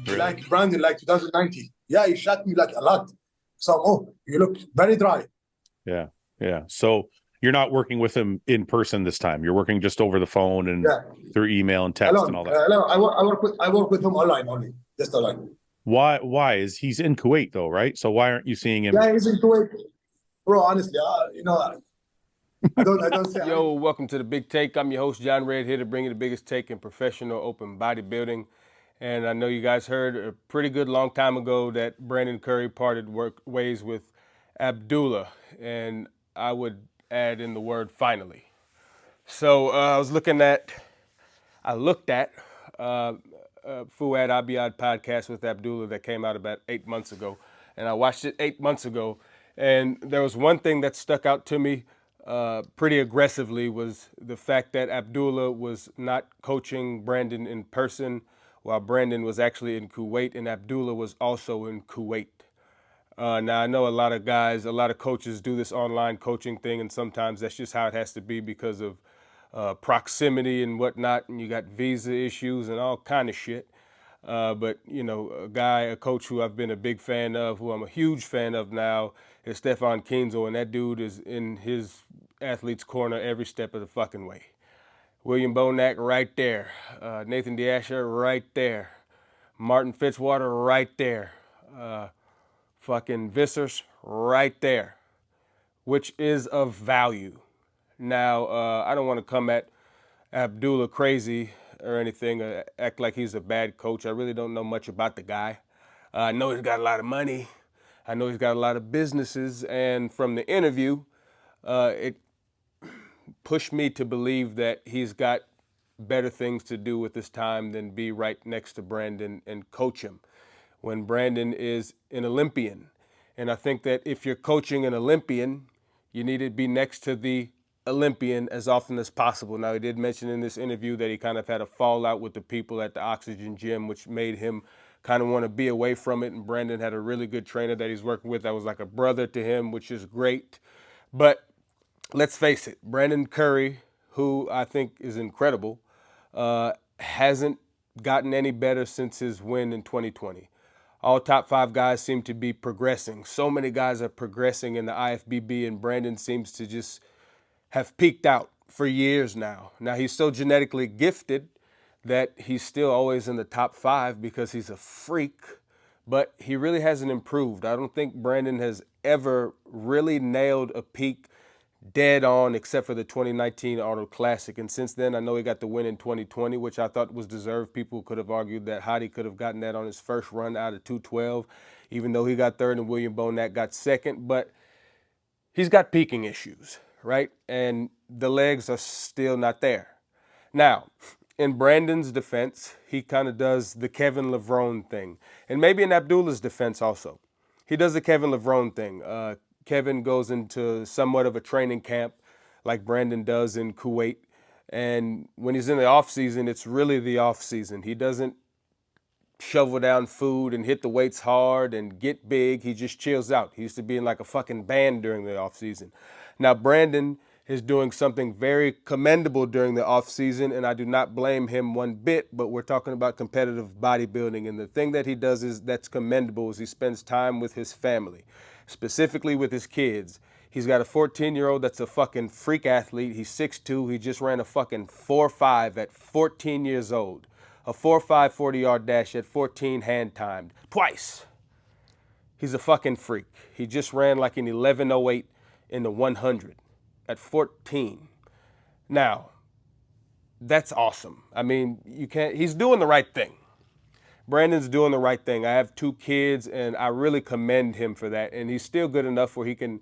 Really? like Brandon, like 2019. Yeah, he shot me like a lot. So, you look very dry. Yeah. Yeah. So you're not working with him in person this time. You're working just over the phone and Yeah, through email and text and alone. all that. Alone. I work with him online only, just online. Why is he's in Kuwait though, right? So why aren't you seeing him? Yeah, he's in Kuwait, bro. Honestly, I don't say. Yo, welcome to the Big Take. I'm your host, John Red, here to bring you the biggest take in professional open bodybuilding. And I know you guys heard a pretty good long time ago that Brandon Curry parted ways with Abdullah. And I would add in the word finally. So I looked at Fuad Abiyad podcast with Abdullah that came out about 8 months ago. And I watched it 8 months ago. And there was one thing that stuck out to me pretty aggressively was the fact that Abdullah was not coaching Brandon in person while Brandon was actually in Kuwait and Abdullah was also in Kuwait. Now, I know a lot of guys, a lot of coaches do this online coaching thing, and sometimes that's just how it has to be because of proximity and whatnot, and you got visa issues and all kind of shit. But, you know, a coach who I've been a big fan of, who I'm a huge fan of now, is Stefan Kinzel, and that dude is in his athlete's corner every step of the fucking way. William Bonac right there. Nathan Deasher right there. Martin Fitzwater right there. Fucking Vissers right there, which is of value. Now, I don't want to come at Abdullah crazy or anything, act like he's a bad coach. I really don't know much about the guy. I know he's got a lot of money. I know he's got a lot of businesses. And from the interview, it pushed me to believe that he's got better things to do with his time than be right next to Brandon and coach him when Brandon is an Olympian. And I think that if you're coaching an Olympian, you need to be next to the Olympian as often as possible. Now, he did mention in this interview that he kind of had a fallout with the people at the Oxygen Gym, which made him kind of want to be away from it. And Brandon had a really good trainer that he's working with that was like a brother to him, which is great. But let's face it, Brandon Curry, who I think is incredible, hasn't gotten any better since his win in 2020. All top five guys seem to be progressing. So many guys are progressing in the IFBB, and Brandon seems to just have peaked out for years now. Now, he's so genetically gifted that he's still always in the top five because he's a freak, but he really hasn't improved. I don't think Brandon has ever really nailed a peak dead on except for the 2019 Auto Classic. And since then, I know he got the win in 2020, which I thought was deserved. People could have argued that Hadi could have gotten that on his first run out of 212, even though he got third and William Bonac got second. But he's got peaking issues, right? And the legs are still not there. Now, in Brandon's defense, he kind of does the Kevin Levrone thing. And maybe in Abdullah's defense also. He does the Kevin Levrone thing. Kevin goes into somewhat of a training camp like Brandon does in Kuwait. And when he's in the off season, it's really the off season. He doesn't shovel down food and hit the weights hard and get big. He just chills out. He used to be in like a fucking band during the off season. Now Brandon is doing something very commendable during the off season, and I do not blame him one bit, but we're talking about competitive bodybuilding, and the thing that he does is that's commendable is he spends time with his family, specifically with his kids. He's got a 14-year-old that's a fucking freak athlete. He's 6'2". He just ran a fucking 4.5 at 14 years old. A 4.5 40-yard dash at 14 hand timed. Twice. He's a fucking freak. He just ran like an 11:08 in the 100 at 14. Now, that's awesome. I mean, he's doing the right thing. Brandon's doing the right thing. I have two kids, and I really commend him for that. And he's still good enough where he can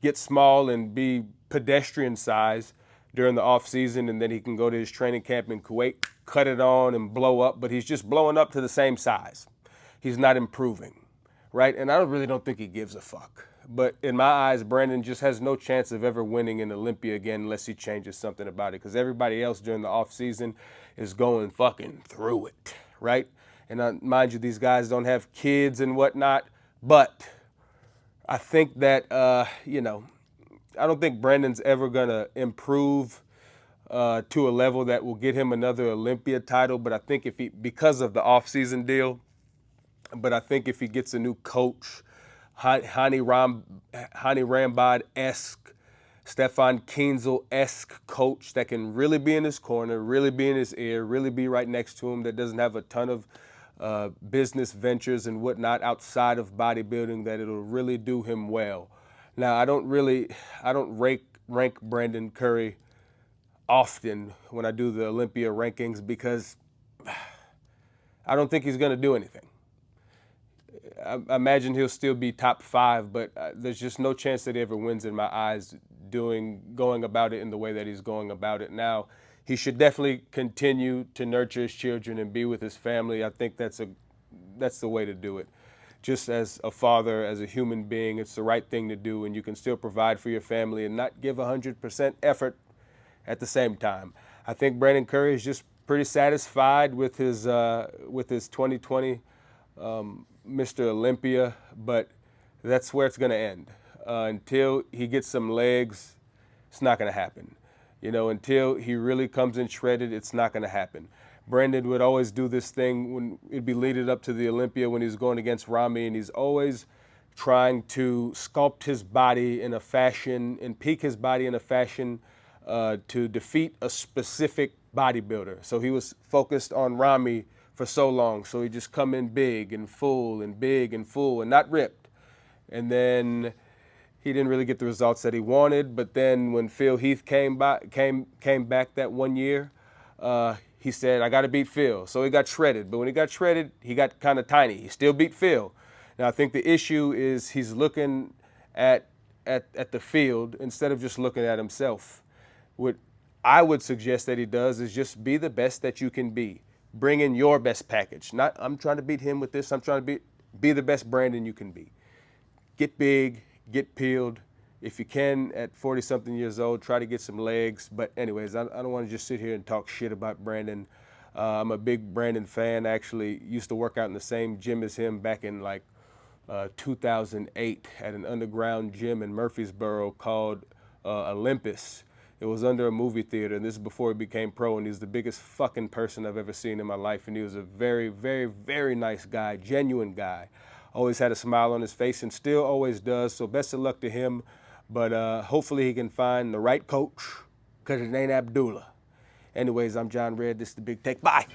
get small and be pedestrian size during the off season, and then he can go to his training camp in Kuwait, cut it on, and blow up. But he's just blowing up to the same size. He's not improving, right? And I really don't think he gives a fuck. But in my eyes, Brandon just has no chance of ever winning in Olympia again unless he changes something about it. Because everybody else during the off season is going fucking through it, right? And mind you, these guys don't have kids and whatnot. But I think that, I don't think Brandon's ever going to improve to a level that will get him another Olympia title. But I think because of the off-season deal, But I think if he gets a new coach, Hani Rambod-esque, Stefan Kienzel-esque coach that can really be in his corner, really be in his ear, really be right next to him, that doesn't have a ton of business ventures and whatnot outside of bodybuilding, that it'll really do him well. Now, I don't rank Brandon Curry often when I do the Olympia rankings because I don't think he's going to do anything. I imagine he'll still be top 5, but there's just no chance that he ever wins in my eyes going about it in the way that he's going about it now. He should definitely continue to nurture his children and be with his family. I think that's the way to do it. Just as a father, as a human being, it's the right thing to do, and you can still provide for your family and not give 100% effort at the same time. I think Brandon Curry is just pretty satisfied with his 2020 Mr. Olympia, but that's where it's going to end. Until he gets some legs, it's not going to happen. You know, until he really comes in shredded, it's not going to happen. Brandon would always do this thing when it'd be leading up to the Olympia when he was going against Rami, and he's always trying to sculpt his body in a fashion and peak his body in a fashion to defeat a specific bodybuilder. So he was focused on Rami for so long, so he just come in big and full and not ripped. And then he didn't really get the results that he wanted. But then when Phil Heath came back that one year, he said, I got to beat Phil. So he got shredded. But when he got shredded, he got kind of tiny. He still beat Phil. Now, I think the issue is he's looking at the field instead of just looking at himself. What I would suggest that he does is just be the best that you can be. Bring in your best package. Not, I'm trying to beat him with this. I'm trying to be the best Brandon you can be. Get big, get peeled. If you can, at 40-something years old, try to get some legs. But anyways, I don't want to just sit here and talk shit about Brandon. I'm a big Brandon fan. I actually used to work out in the same gym as him back in 2008 at an underground gym in Murfreesboro called Olympus. It was under a movie theater, and this is before he became pro, and he's the biggest fucking person I've ever seen in my life, and he was a very, very, very nice guy, genuine guy. Always had a smile on his face and still always does, so best of luck to him. But hopefully he can find the right coach, because it ain't Abdullah. Anyways, I'm John Red. This is The Big Take. Bye.